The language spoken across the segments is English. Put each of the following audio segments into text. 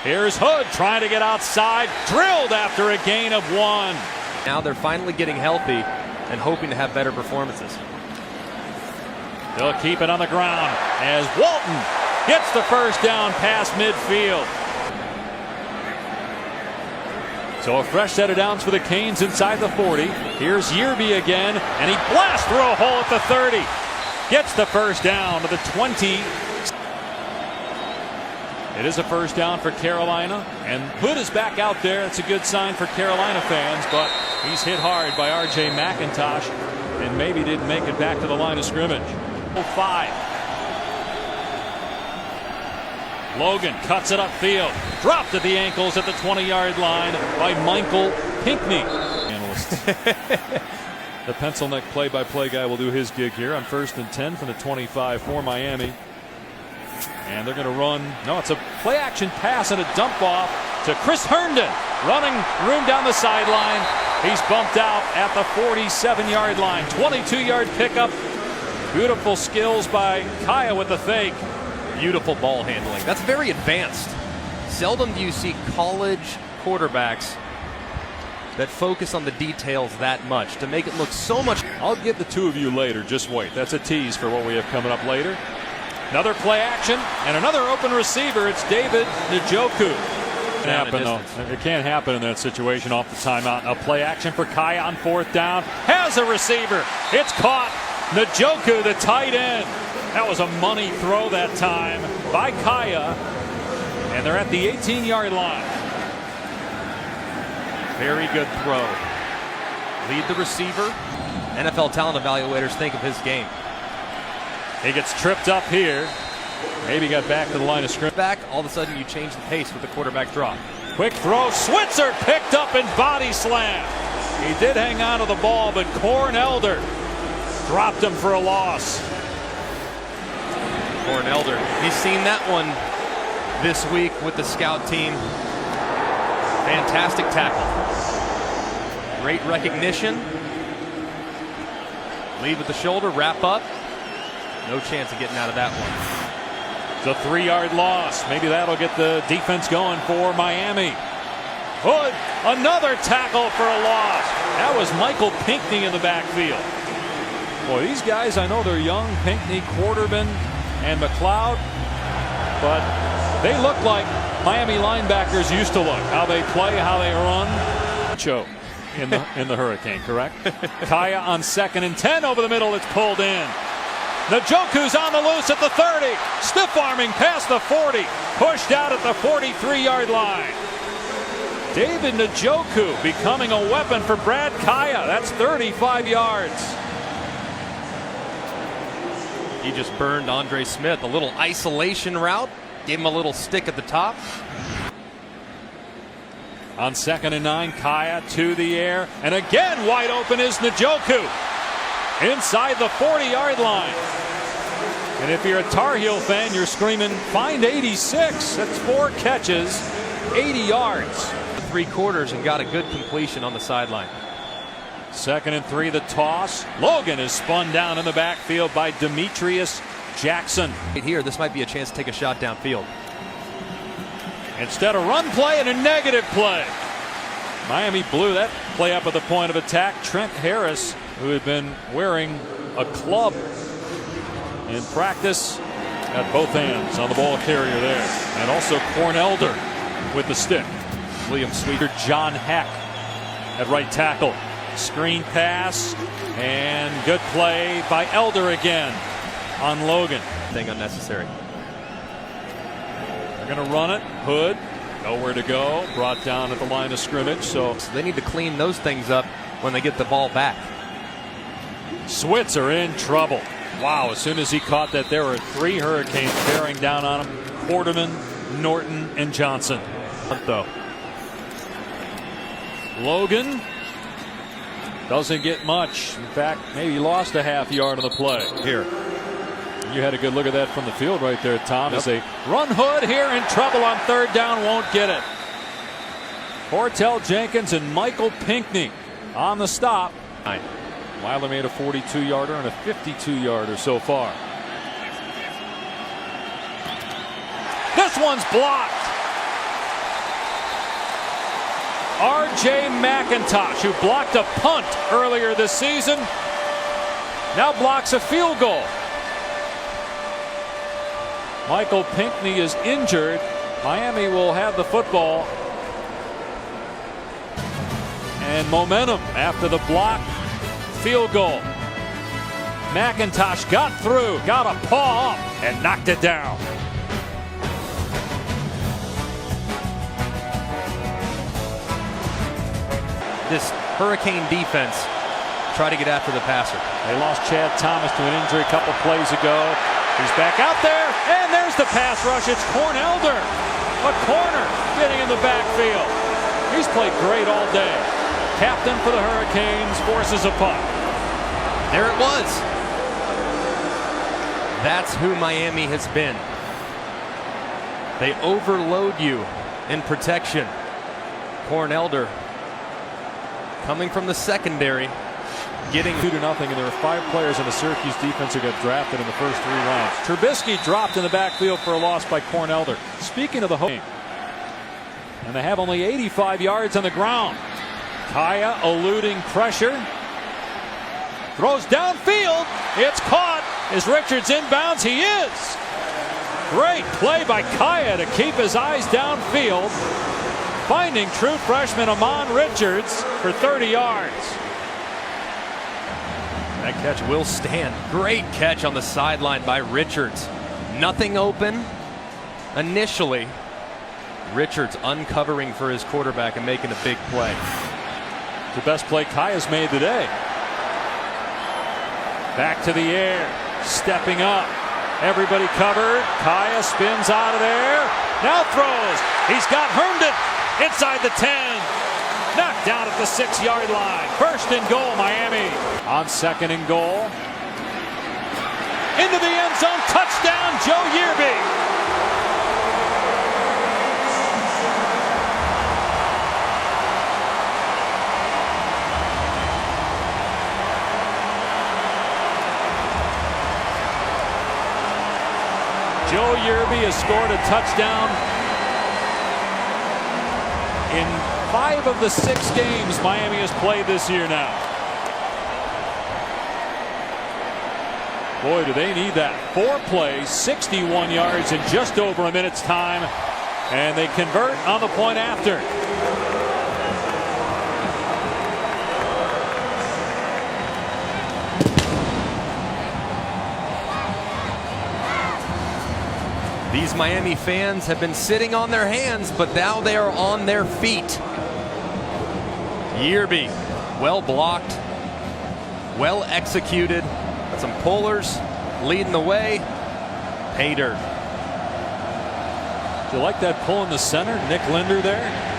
Here's Hood trying to get outside, drilled after a gain of 1. Now they're finally getting healthy and hoping to have better performances. They'll keep it on the ground as Walton gets the first down past midfield. So a fresh set of downs for the Canes inside the 40. Here's Yearby again, and he blasts through a hole at the 30. Gets the first down to the 20. It is a first down for Carolina, and Hood is back out there. It's a good sign for Carolina fans, but he's hit hard by R.J. McIntosh and maybe didn't make it back to the line of scrimmage. 5. Logan cuts it upfield, dropped at the ankles at the 20-yard line by Michael Pinckney. Analysts. The pencil neck play-by-play guy will do his gig here on 1st and 10 from the 25 for Miami. And they're going to run. No, it's a play-action pass and a dump off to Chris Herndon, running room down the sideline. He's bumped out at the 47-yard line. 22-yard pickup. Beautiful skills by Kaya with the fake. Beautiful ball handling. That's very advanced. Seldom do you see college quarterbacks that focus on the details that much to make it look so much. I'll get the two of you later. Just wait. That's a tease for what we have coming up later. Another play action and another open receiver. It's David Njoku. It can't happen in that situation off the timeout. A play action for Kaya on 4th down. Has a receiver. It's caught. Njoku, the tight end. That was a money throw that time by Kaya. And they're at the 18-yard line. Very good throw. Lead the receiver. NFL talent evaluators think of his game. He gets tripped up here. Maybe got back to the line of scrimmage. Back, all of a sudden you change the pace with the quarterback drop. Quick throw. Switzer picked up and body slam. He did hang on to the ball, but Corn Elder dropped him for a loss. Corn Elder, he's seen that one this week with the scout team. Fantastic tackle. Great recognition. Lead with the shoulder, wrap up. No chance of getting out of that one. It's a 3-yard loss. Maybe that'll get the defense going for Miami. Hood, another tackle for a loss. That was Michael Pinckney in the backfield. Boy, these guys, I know they're young. Pinckney, Quarterman, and McLeod, but they look like Miami linebackers used to look. How they play, how they run. Cho in the Hurricane, correct? Kaya on 2nd and 10 over the middle. It's pulled in. Njoku's on the loose at the 30. Stiff arming past the 40. Pushed out at the 43-yard line. David Njoku becoming a weapon for Brad Kaya. That's 35 yards. He just burned Andre Smith. A little isolation route. Gave him a little stick at the top. On 2nd and 9, Kaya to the air. And again, wide open is Njoku. Inside the 40-yard line. And if you're a Tar Heel fan, you're screaming, find 86. That's 4 catches, 80 yards. 3 quarters and got a good completion on the sideline. 2nd and 3, the toss. Logan is spun down in the backfield by Demetrius Jackson. Right here, this might be a chance to take a shot downfield. Instead, a run play and a negative play. Miami blew that play up at the point of attack. Trent Harris, who had been wearing a club in practice, got both hands on the ball carrier there. And also Corn Elder with the stick. William Sweeter, John Heck at right tackle. Screen pass and good play by Elder again on Logan. Thing unnecessary. They're going to run it. Hood, nowhere to go. Brought down at the line of scrimmage. So they need to clean those things up when they get the ball back. Switzer in trouble. Wow, as soon as he caught that, there were 3 Hurricanes bearing down on him. Quarterman, Norton, and Johnson. Though Logan doesn't get much. In fact, maybe lost a half yard on the play. Here. You had a good look at that from the field right there, Tom. Yep. As they run Hood here in trouble on 3rd down, won't get it. Hortel Jenkins and Michael Pinckney on the stop. Wilder made a 42-yarder and a 52-yarder so far. This one's blocked. R.J. McIntosh, who blocked a punt earlier this season, now blocks a field goal. Michael Pinckney is injured. Miami will have the football. And momentum after the block field goal. McIntosh got through, got a paw up, and knocked it down. This Hurricane defense try to get after the passer. They lost Chad Thomas to an injury a couple plays ago. He's back out there, and there's the pass rush. It's Cornelder, a corner, getting in the backfield. He's played great all day. Captain for the Hurricanes forces a punt. There it was. That's who Miami has been. They overload you in protection. Cornelder coming from the secondary, getting 2-0, and there were 5 players in the Syracuse defense who got drafted in the first 3 rounds. Trubisky dropped in the backfield for a loss by Cornelder. Speaking of the home, and they have only 85 yards on the ground. Kaya eluding pressure. Throws downfield. It's caught. Is Richards inbounds? He is. Great play by Kaya to keep his eyes downfield. Finding true freshman Amon Richards for 30 yards. That catch will stand. Great catch on the sideline by Richards. Nothing open initially. Richards uncovering for his quarterback and making a big play. The best play Kaya's made today. Back to the air. Stepping up. Everybody covered. Kaya spins out of there. Now throws. He's got Herndon inside the 10. Knocked down at the 6-yard line. First and goal, Miami. On second and goal. Into the end zone. Touchdown, Joe Yearby. Joe Yearby has scored a touchdown in 5 of the 6 games Miami has played this year now. Boy, do they need that. 4 plays, 61 yards in just over a minute's time, and they convert on the point after. These Miami fans have been sitting on their hands, but now they are on their feet. Yearby, well blocked, well executed. Got some pullers leading the way. Pay dirt. Do you like that pull in the center? Nick Linder there.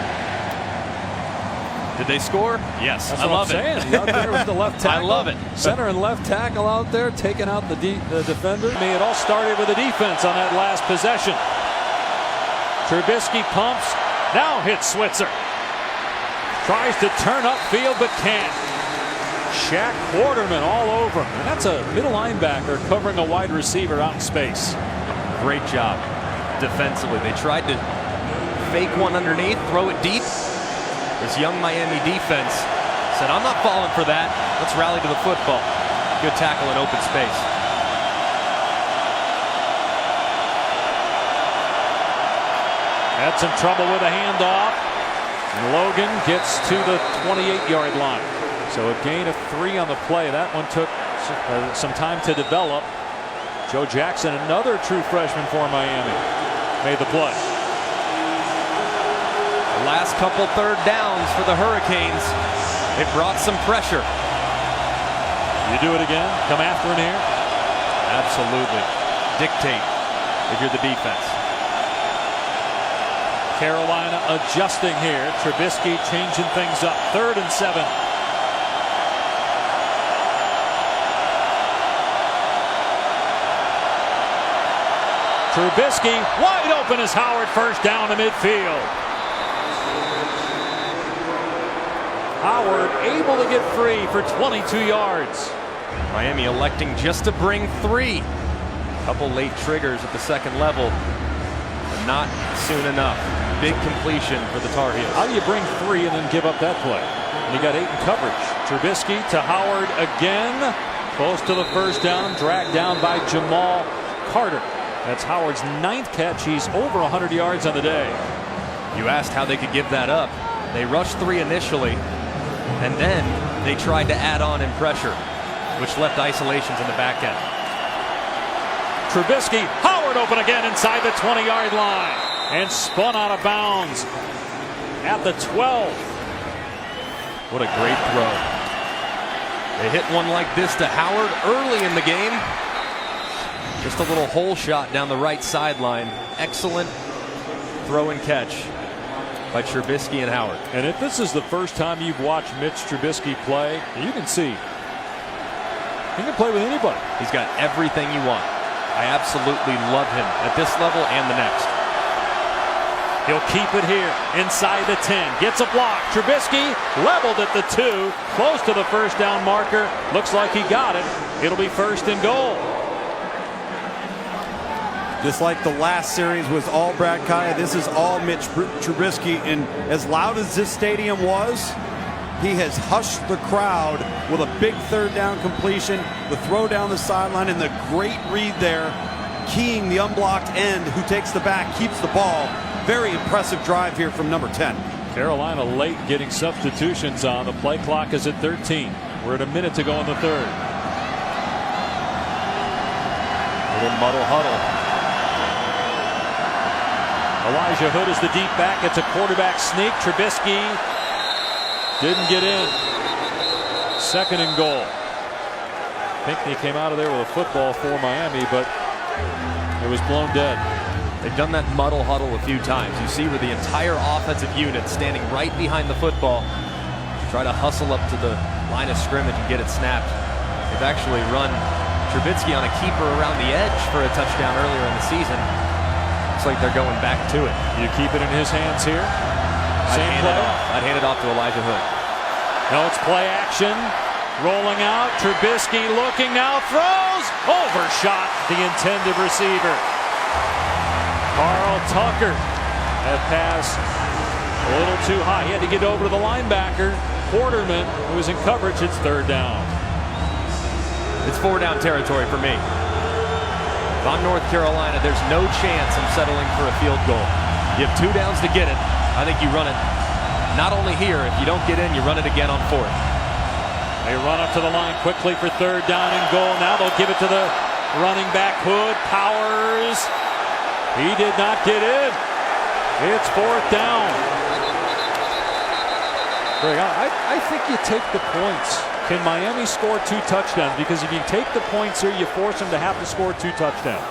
Did they score? Yes. That's I what love I'm it. saying. Out there with the left tackle. I love it. Center and left tackle out there taking out the defender. I mean, it all started with the defense on that last possession. Trubisky pumps. Now hits Switzer. Tries to turn upfield but can't. Shaq Quarterman all over him. And that's a middle linebacker covering a wide receiver out in space. Great job defensively. They tried to fake one underneath, throw it deep. This young Miami defense said, I'm not falling for that. Let's rally to the football. Good tackle in open space. Had some trouble with a handoff. And Logan gets to the 28-yard line. So a gain of 3 on the play. That one took some time to develop. Joe Jackson, another true freshman for Miami, made the play. Last couple third downs for the Hurricanes. It brought some pressure. You do it again? Come after him here? Absolutely. Dictate if you're the defense. Carolina adjusting here. Trubisky changing things up. 3rd and 7. Trubisky wide open as Howard first down to midfield. Howard able to get free for 22 yards. Miami electing just to bring 3. Couple late triggers at the second level, but not soon enough. big completion for the Tar Heels. How do you bring 3 and then give up that play? And you got 8 in coverage. Trubisky to Howard again. Close to the first down. Dragged down by Jamal Carter. That's Howard's 9th catch. He's over 100 yards on the day. You asked how they could give that up. They rushed 3 initially, and then they tried to add on in pressure, which left isolations in the back end. Trubisky, Howard open again inside the 20-yard line and spun out of bounds at the 12. What a great throw. They hit one like this to Howard early in the game. Just a little hole shot down the right sideline. Excellent throw and catch by Trubisky and Howard. And if this is the first time you've watched Mitch Trubisky play, you can see he can play with anybody. He's got everything you want. I absolutely love him at this level and the next. He'll keep it here inside the 10. Gets a block. Trubisky leveled at the 2. Close to the first down marker. Looks like he got it. It'll be 1st and goal. Just like the last series was all Brad Kaya, this is all Mitch Trubisky. And as loud as this stadium was, he has hushed the crowd with a big 3rd down completion, the throw down the sideline, and the great read there, keying the unblocked end who takes the back, keeps the ball. Very impressive drive here from number 10. Carolina late getting substitutions on. The play clock is at 13. We're at a minute to go in the 3rd. Little muddle huddle. Elijah Hood is the deep back. It's a quarterback sneak. Trubisky didn't get in. 2nd and goal. Pinckney came out of there with a football for Miami, but it was blown dead. They've done that muddle huddle a few times. You see where the entire offensive unit standing right behind the football, try to hustle up to the line of scrimmage and get it snapped. They've actually run Trubisky on a keeper around the edge for a touchdown earlier in the season. Looks like they're going back to it. You keep it in his hands here. Same play. I'd hand it off to Elijah Hood. No, it's play action. Rolling out. Trubisky looking now. Throws. Overshot the intended receiver. Carl Tucker. That pass a little too high. He had to get over to the linebacker. Quarterman, who was in coverage. It's 3rd down. It's 4-down territory for me. If I'm North Carolina, there's no chance I'm settling for a field goal. You have 2 downs to get it. I think you run it not only here. If you don't get in, you run it again on 4th. They run up to the line quickly for 3rd down and goal. Now they'll give it to the running back. Hood powers. He did not get in. It's 4th down. Greg, I think you take the points. Can Miami score 2 touchdowns? Because if you take the points here, you force them to have to score 2 touchdowns.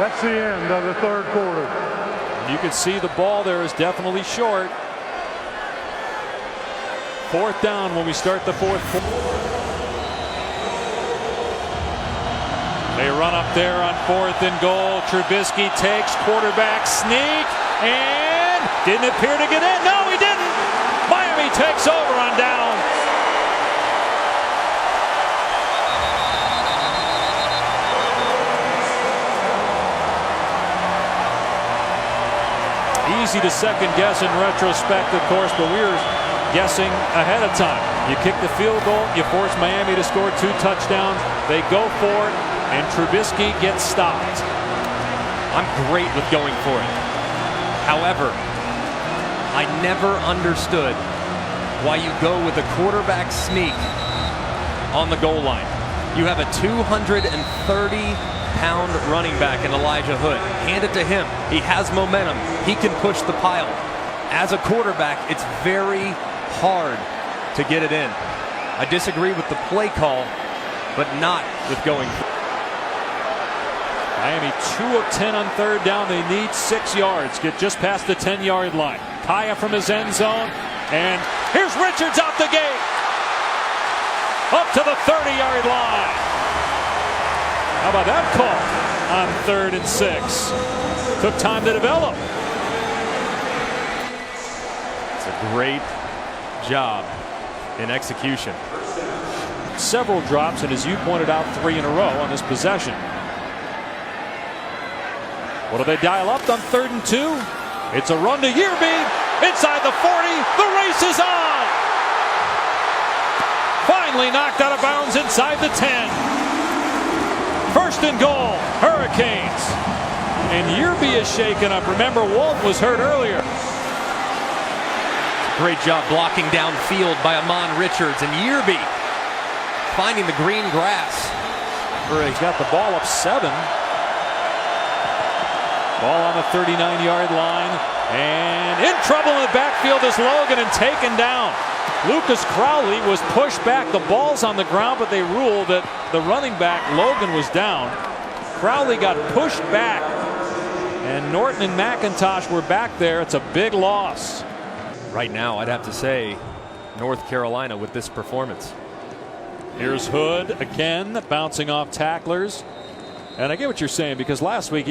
That's the end of the 3rd quarter. You can see the ball there is definitely short. 4th down when we start the 4th quarter. They run up there on 4th and goal. Trubisky takes quarterback sneak and didn't appear to get in. No, he didn't. Miami takes over on down. Easy to second guess in retrospect, of course, but we were guessing ahead of time. You kick the field goal, you force Miami to score 2 touchdowns. They go for it, and Trubisky gets stopped. I'm great with going for it. However, I never understood why you go with a quarterback sneak on the goal line. You have a 230-pound running back in Elijah Hood. Hand it to him. He has momentum. He can push the pile. As a quarterback, it's very hard to get it in. I disagree with the play call, but not with going for it. Miami 2 of 10 on 3rd down. They need 6 yards. Get just past the 10-yard line. Kaya from his end zone. And here's Richards out the gate. Up to the 30-yard line. How about that call on 3rd and 6? Took time to develop. It's a great job in execution. Several drops, and as you pointed out, 3 in a row on this possession. What do they dial up on 3rd and 2? It's a run to Yearby. Inside the 40. The race is on. Finally knocked out of bounds inside the 10. 1st and goal. Hurricanes. And Yearby is shaken up. Remember, Walt was hurt earlier. Great job blocking downfield by Amon Richards, and Yearby finding the green grass. He's got the ball up 7. Ball on the 39-yard line, and in trouble in the backfield is Logan and taken down. Lucas Crowley was pushed back. The ball's on the ground, but they ruled that the running back, Logan, was down. Crowley got pushed back, and Norton and McIntosh were back there. It's a big loss. Right now, I'd have to say North Carolina with this performance. Here's Hood again, bouncing off tacklers. And I get what you're saying, because last week, even